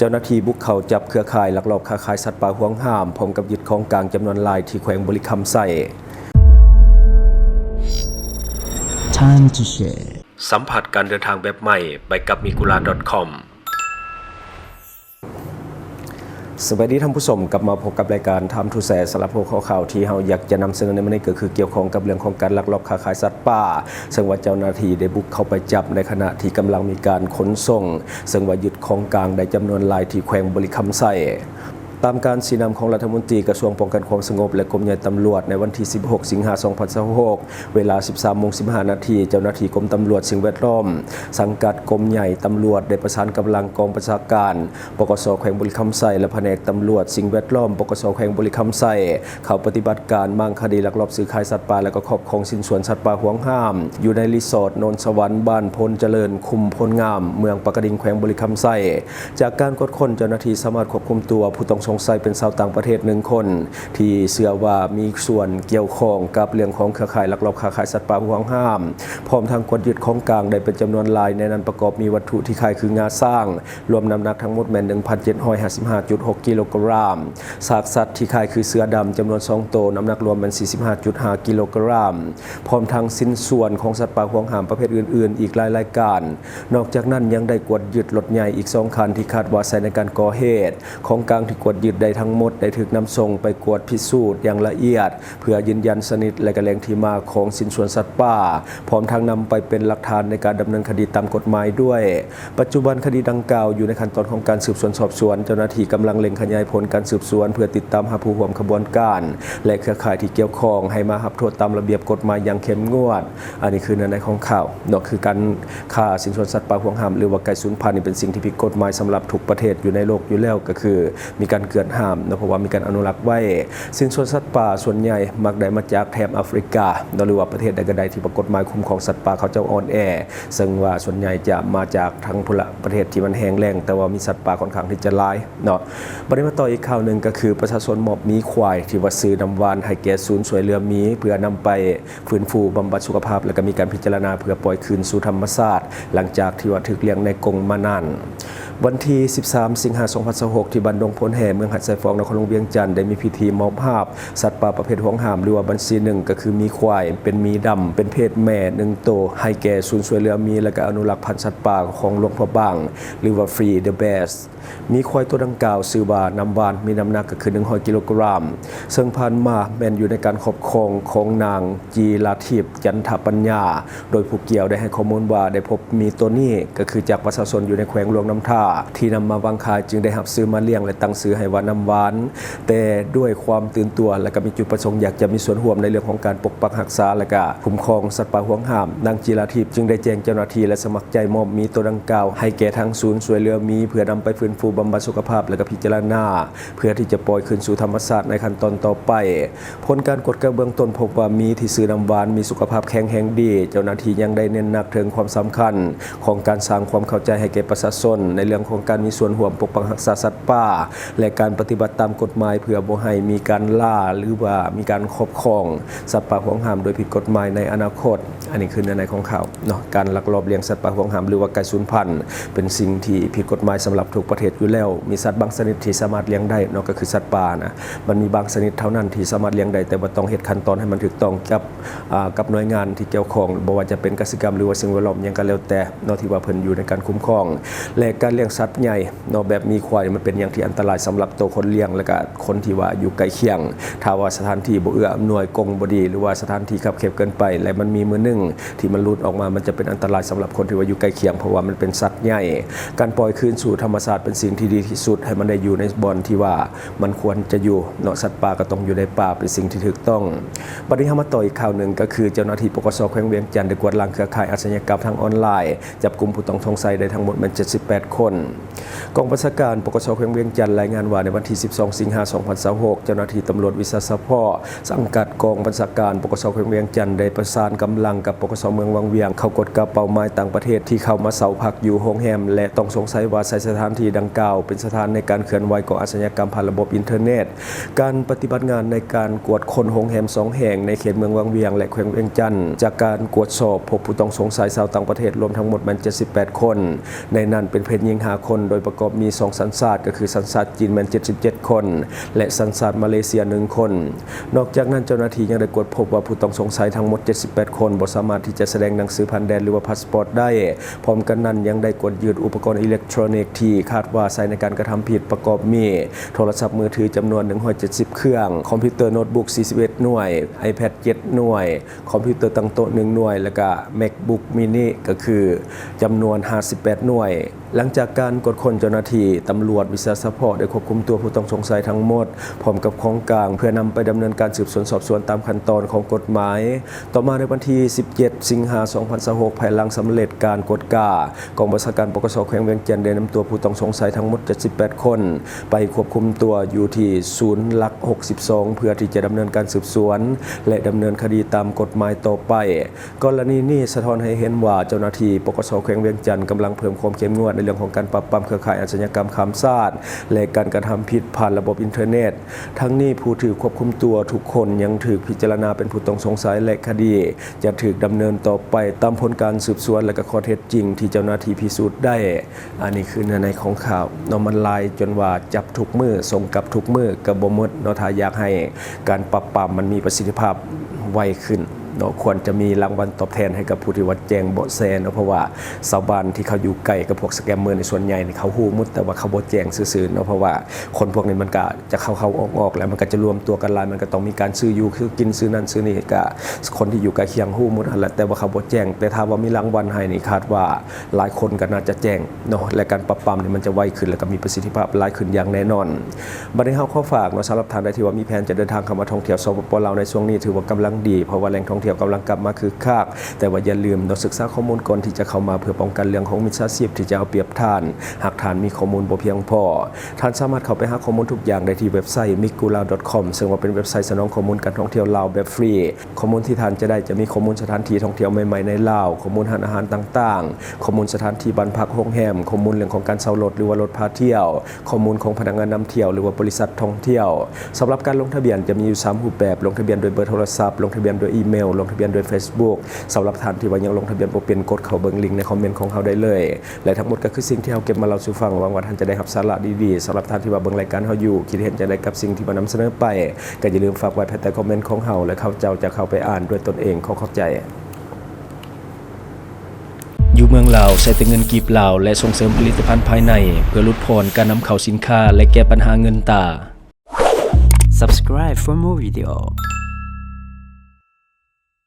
เจ้าหน้าที่บุกเข้าจับเครือข่ายลักลอบค้าขายสัตว์ป่าห่วงห้ามพร้อมกับยึดของกลางจำนวนหลายที่แขวงบริคำไส่ Time to share สัมผัสการเดินทางแบบใหม่ไปกับ migula.com สวัสดีท่านผู้ชมกลับมาพบกับรายการTime to Share สำหรับหัวข้อข่าวที่เราอยากจะนำเสนอในวันนี้ก็คือเกี่ยวข้องกับเรื่องของการลักลอบค้าขายสัตว์ป่าซึ่งว่าเจ้าหน้าที่ได้บุกเข้าไปจับในขณะที่กำลังมีการขนส่งซึ่งว่ายึดของกลางได้จำนวนหลายที่แขวงบริคำไส่ตามการชี้นำของรัฐมนตรีกระทรวงป้องกันความสงบและกรมใหญ่ตำรวจในวันที่ 16 สิงหาคม 2026 เวลา 13:15 นาทีเจ้าหน้าที่กรมตำรวจสิ่งแวดล้อมสังกัดกรมใหญ่ตำรวจได้ประสานกำลังกองประชาการปกส.แขวงบริคำไส่และแผนกตำรวจสิ่งแวดล้อมปกส.แขวงบริคำไส่เข้าปฏิบัติการมั่งคดีลักลอบซื้อขายสัตว์ป่าและก็ครอบครองชิ้นส่วนสัตว์ป่าห่วงห้ามอยู่ในรีสอร์ทโนนสวรรค์บ้านพลเจริญคุมพลงามเมืองปากกดิ่งแขวงบริคำไส่จากการกดค้นเจ้าหน้าที่สามารถควบคุมตัวผู้ต้องสงสัยเป็นชาวต่างประเทศ1 คนที่เชื่อว่ามีส่วนเกี่ยวข้องกับเรื่องของเครือข่ายลักลอบค้าขายสัตว์ป่าห่วงห้ามพร้อมทางกดยึดของกลางได้เป็นจำนวนหลายในนั้นประกอบมีวัตถุที่ขายคืองาสร้างรวมน้ำหนักทั้งหมดแม่น 1,755.6 กิโลกรัมซากสัตว์ที่ขายคือเสือดำจำนวน2 ตัวน้ำหนักรวมเป็น 45.5 กิโลกรัมพร้อมทั้งสิ้นส่วนของสัตว์ป่าห่วงห้ามประเภทอื่นๆอีกหลายรายการนอกจากนั้นยังได้กดยึดรถใหญ่อีก2 คันที่คาดว่าใช้ในการก่อเหตุของกลางที่กดยึดได้ทั้งหมดได้ถูกนำส่งไปกวดพิสูจน์อย่างละเอียดเพื่อยืนยันสนิทและแหล่งที่มาของสินส่วนสัตว์ป่าพร้อมทั้งนำไปเป็นหลักฐานในการดำเนินคดีตามกฎหมายด้วยปัจจุบันคดีดังกล่าวอยู่ในขั้นตอนของการสืบสวนสอบสวนเจ้าหน้าที่กำลังเร่งขยายผลการสืบสวนเพื่อติดตามหาผู้ร่วมขบวนการและเครือข่ายที่เกี่ยวข้องให้มารับโทษตามระเบียบกฎหมายอย่างเข้มงวดอันนี้คือในของข่าวนอกคือการฆ่าสินส่วนสัตว์ป่าห่วงห้ามหรือว่าไก่สูญพันธุ์นี่เป็นสิ่งที่ผิดกฎหมายสำหรับทุกประเทศอยู่ในโลกอยู่แล้วก็คือมีการเกิดห้ามเพราะว่ามีการอนุรักษ์ไว้สินส่วนสัตว์ป่าส่วนใหญ่มักได้มาจากแถบแอฟริกาหรือว่าประเทศใดก็ได้ที่กฎหมายคุ้มครองสัตว์ป่าเขาจะอ่อนแอซึ่งว่าส่วนใหญ่จะมาจากทั้งประเทศที่มันแห้งแล้งแต่ว่ามีสัตว์ป่าค่อนข้างที่จะหลายเนาะบัดนี้มาต่ออีกข่าวนึงก็คือประชาชนมอบหมีควายที่ว่าซื้อน้ำหวานให้แก่ศูนย์ช่วยเหลือหมีเพื่อนำไปฟื้นฟูบำบัดสุขภาพและก็มีการพิจารณาเพื่อปล่อยคืนสู่ธรรมชาติหลังจากที่ว่าถูกเลี้ยงในกรงมานานวันที่ 13 สิงหาคม 2026 ที่บ้านดงพลแห่เมืองหัดไซฟองนครหลวงเวียงจันทร์ได้มีพิธีมอบภาพสัตว์ป่าประเภทห่วงห้ามหรือว่าบัญชีหนึ่งก็คือมีควายเป็นมีดำเป็นเพศแม่1 ตัวให้แก่ศูนย์ช่วยเหลือมีและก็อนุรักษ์พันธุ์สัตว์ป่าของหลวงพ่อบางหรือว่า Free the Bears มีควายตัวดังกล่าวชื่อว่าน้ำหวานมีน้ำหนักก็คือ100 กิโลกรัมซึ่งผ่านมาแม่นอยู่ในการครอบครองของนางจีราทิพย์จันทปัญญาโดยผู้เกี่ยวได้ให้ข้อมูลว่าได้พบมีตัวนี้ก็คือจากประชาชนอยู่ในแขวงหลวงน้ำท่าที่นำมาวางขายจึงได้รับซื้อมาเลี้ยงและตั้งชื่อให้ว่าน้ำหวานแต่ด้วยความตื่นตัวและก็มีจุดประสงค์อยากจะมีส่วนร่วมในเรื่องของการปกปักรักษาและก็คุ้มครองสัตว์ป่าห่วงห้ามนางจีราทิพย์จึงได้แจ้งเจ้าหน้าที่และสมัครใจมอบมีตัวดังกล่าวให้แก่ทางศูนย์ช่วยเหลือมีเพื่อนำไปฟื้นฟูบำบัดสุขภาพและก็พิจารณาเพื่อที่จะปล่อยคืนสู่ธรรมชาติในขั้นตอนต่อไปผลการกดกระเบื้องต้นพบว่ามีที่ซื้อน้ำหวานมีสุขภาพแข็งแรงดีเจ้าหน้าที่ยังได้เน้นหนักถึงความสำคัญของการสร้างความเข้าใจให้แก่ประชาชนในเรื่องของการมีส่วนร่วมปกปักรักษาสัตว์ป่าและการปฏิบัติตามกฎหมายเพื่อบ่ให้มีการล่าหรือว่ามีการครอบครองสัตว์ป่าห่วงห้ามโดยผิดกฎหมายในอนาคตอันนี้คือในของข่าวเนาะการลักลอบเลี้ยงสัตว์ป่าห่วงห้ามหรือว่าไก่สูญพันธุ์เป็นสิ่งที่ผิดกฎหมายสำหรับทุกประเทศอยู่แล้วมีสัตว์บางชนิดที่สามารถเลี้ยงได้เนาะก็คือสัตว์ป่านะมันมีบางชนิดเท่านั้นที่สามารถเลี้ยงได้แต่ว่าต้องเฮ็ดขั้นตอนให้มันถูกต้องกับหน่วยงานที่เกี่ยวข้องบ่ว่าจะเป็นกสิกรรมหรือว่าสิ่งแวดล้อมยังก็แล้วแต่เนาะที่ว่าเพิ่นอยู่ในการคุ้มครองและการเลี้ยงสัตว์ใหญ่เนาะแบบมีควายมันเป็นอย่างที่อันตรายสำหรับตัวคนเลี้ยงและก็คนที่ว่าอยู่ใกล้เคียงถ้าว่าสถานที่บ่เอื้ออำนวยกงบ่ดีหรือว่าสถานที่คับแคบเกินไปและมันมีมื้อนึงที่มันหลุดออกมามันจะเป็นอันตรายสำหรับคนที่ว่าอยู่ใกล้เคียงเพราะว่ามันเป็นสัตว์ใหญ่การปล่อยคืนสู่ธรรมชาติเป็นสิ่งที่ดีที่สุดให้มันได้อยู่ในบ่อนที่ว่ามันควรจะอยู่เนาะสัตว์ป่าก็ต้องอยู่ในป่าเป็นสิ่งที่ถูกต้องบัดนี้เฮามาต่ออีกข่าวนึงก็คือเจ้าหน้าที่ปกส.แขวงเวียงจันทร์ได้กวดล้างเครือข่ายอาชญากรรมทางออนไลน์จับกุมผู้ต้องสงสัยได้ทั้งหมดเป็น78 คนกองบัญชาการปกส.แขวงเวียงจันทร์รายงานว่าในวันที่ 12 สิงหาคม 2026 เจ้าหน้าที่ตำรวจวิสาสะเพาะสังกัดกองบัญชาการปกส.แขวงเวียงจันทร์ได้ประสานกำลังกับปกส.เมืองวังเวียงเข้ากดกับเป้าหมายต่างประเทศที่เข้ามาเซาพักอยู่โรงแรมและต้องสงสัยว่าใช้สถานที่ดัง งกล่าวเป็นสถานในการเคลื่อนไหวของอาชญากรรมผ่านระบบอินเทอร์เน็ตการปฏิบัติงานในการกวดคนโรงแรม2แห่งในเขตเมืองวังเวียงและแขวงเวียงจันทน์จากการกวดสอบพบผู้ต้องสงสัยชาวต่างประเทศรวมทั้งหมดมัน78คนในนั้นเป็นเพศหญิง5คนโดยประกอบมี2สัญชาติก็คือสัญชาติจีนมัน77คนและสัญชาติมาเลเซีย1คนนอกจากนั้นเจ้าหน้าที่ยังได้กวดพบว่าผู้ต้องสงสัยทั้งหมด78คนบ่สามารถที่จะแสดงหนังสือผ่านแดนหรือว่าพาสปอร์ตได้พร้อมกันนั้นยังได้กวดยึดอุปกรณ์อิเล็กทรอนิกส์ที่คาดว่าใช้ในการกระทำผิดประกอบมีโทรศัพท์มือถือจำนวน170เครื่องคอมพิวเตอร์โน้ตบุ๊ก41หน่วย iPad 7หน่วยคอมพิวเตอร์ตั้งโต๊ะ1หน่วยแล้วก็ MacBook mini ก็คือจำนวน58หน่วยหลังจากการกดค้นเจ้าหน้าที่ตำรวจวิสาสะเพาะได้ควบคุมตัวผู้ต้องสงสัยทั้งหมดพร้อมกับของกลางเพื่อนำไปดำเนินการสืบสวนสอบสวนตามขั้นตอนของกฎหมายต่อมาในวันที่17สิงหาคม2026ภายหลังสำเร็จการกดกากองบัญชาการปกสแขวงเวียงจันทน์ได้นำตัวผู้ต้องสงสัยทั้งหมด78คนไปควบคุมตัวอยู่ที่ศูนย์หลัก62เพื่อที่จะดำเนินการสืบสวนและดำเนินคดีตามกฎหมายต่อไปกรณีนี้สะท้อนให้เห็นว่าเจ้าหน้าที่ปกสแขวงเวียงจันทน์กำลังเพิ่มความเข้มงวดในเรื่องของการปราบปรามเครือข่ายอาชญากรรมข้ามชาติและการกระทำผิดผ่านระบบอินเทอร์เน็ตทั้งนี้ผู้ถือควบคุมตัวทุกคนยังถูกพิจารณาเป็นผู้ต้องสงสัยและคดีจะถูกดำเนินต่อไปตามผลการสืบสวนและก็ข้อเท็จจริงที่เจ้าหน้าที่พิสูจน์ได้อันนี้คือเนื้อในของข่าวเนาะมันลายจนว่าจับทุกมือส่งกับทุกมือกับบ่หมดเนาะถ้าอยากให้การปราบปรามมันมีประสิทธิภาพไวขึ้นเนาะควรจะมีรางวัลตอบแทนให้กับผู้ที่ว่าแจ้งเบาะแสเนาะเพราะว่าชาวบ้านที่เขาอยู่ใกล้กับพวกสแกมเมอร์ในส่วนใหญ่นี่เขาฮู้หมดแต่ว่าเขาบ่แจ้งซื่อๆเนาะเพราะว่าคนพวกนี้มันก็จะเข้าๆออกๆแล้วมันก็จะรวมตัวกันหลายมันก็ต้องมีการซื้ออยู่คือกินซื้อนั่นซื้อนี่ก็คนที่อยู่ใกล้เคียงฮู้หมดนั่นแหละแต่ว่าเขาบ่แจ้งแต่ถ้าว่ามีรางวัลให้นี่คาดว่าหลายคนก็น่าจะแจ้งเนาะและการปราบปรามนี่มันจะไวขึ้นแล้วก็มีประสิทธิภาพหลายขึ้นอย่างแน่นอนบัดนี้เฮาขอฝากเนาะสำหรับท่านใดที่ว่ามีแผนจะเดินทางเข้ามาท่องเที่ยวสปป.ลาวในช่วงนี้ถือว่ากำลังดีเพราะว่าแหล่งท่องเที่ยวกำลังกลับมาคึกคักแต่ว่าอย่าลืมเราศึกษาข้อมูลก่อนที่จะเข้ามาเพื่อป้องกันเรื่องของมิจฉาชีพที่จะเอาเปรียบท่านหากท่านมีข้อมูลบ่เพียงพอท่านสามารถเข้าไปหาข้อมูลทุกอย่างได้ที่เว็บไซต์ migulao.com ซึ่งว่าเป็นเว็บไซต์สนองข้อมูลการท่องเที่ยวลาวแบบฟรีข้อมูลที่ท่านจะได้จะมีข้อมูลสถานที่ท่องเที่ยวใหม่ๆในลาวข้อมูลร้านอาหารต่างๆข้อมูลสถานที่บ้านพักโรงแรมข้อมูลเรื่องของการเช่ารถหรือว่ารถพาเที่ยวข้อมูลของพนักงานนำเที่ยวหรือว่าบริษัทท่องเที่ยวสำหรับการลงทะเบียนจะมีอยู่3รูปแบบลงทะเบียนโดยเบอร์โทรศัพท์ลงทะเบียนโดยอีเมลลงทะเบียนโดย Facebook สำหรับท่านที่ว่ายังลงทะเบียนบ่เป็นกดเข้าเบิ่งลิงก์ในคอมเมนต์ของเราได้เลยและทั้งหมดก็คือสิ่งที่เราเก็บมาเล่าสู่ฟังหวังว่าท่านจะได้รับสาระดีๆสำหรับท่านที่ว่าเบิ่งรายการเราอยู่คิดเห็นจะได้กับสิ่งที่มานำเสนอไปก็อย่าลืมฝากไว้ภายใต้คอมเมนต์ของเราและเขาเจ้าจะเข้าไปอ่านด้วยตนเองขอขอบใจอยู่เมืองลาวใช้แต่เงินกีบลาวและส่งเสริมผลิตภัณฑ์ภายในเพื่อลดพรการนำเข้าสินค้าและแก้ปัญหาเงินตา Subscribe for more video.